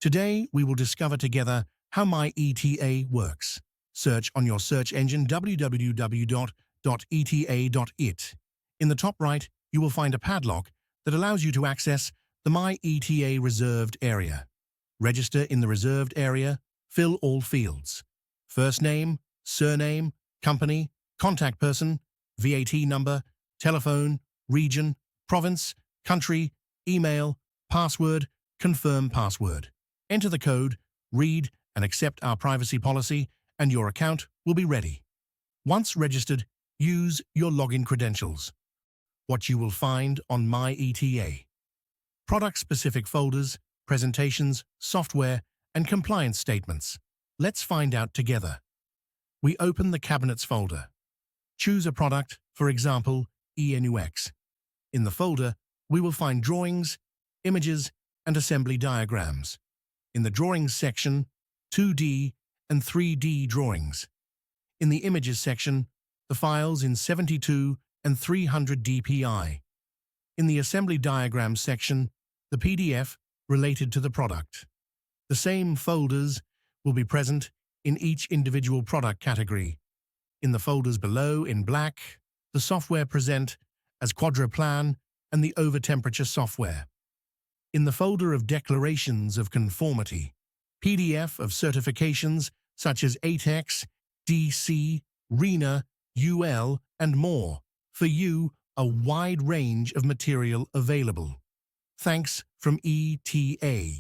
Today, we will discover together how MyETA works. Search on your search engine www.eta.it. In the top right, you will find a padlock that allows you to access the MyETA reserved area. Register in the reserved area, fill all fields. First name, surname, company, contact person, VAT number, telephone, region, province, country, email, password, confirm password. Enter the code, read and accept our privacy policy, and your account will be ready. Once registered, use your login credentials. What you will find on MyETA: product-specific folders, presentations, software, and compliance statements. Let's find out together. We open the Cabinets folder. Choose a product, for example, E NUX. In the folder, we will find drawings, images, and assembly diagrams. In the Drawings section, 2D and 3D drawings. In the Images section, the files in 72 and 300 dpi. In the Assembly Diagrams section, the PDF related to the product. The same folders will be present in each individual product category. In the folders below, in black, the software present as Quadro Plan and the overtemperature software. In the folder of declarations of conformity, PDF of certifications such as ATEX, DC, RENA, UL, and more. For you, a wide range of material available. Thanks from ETA.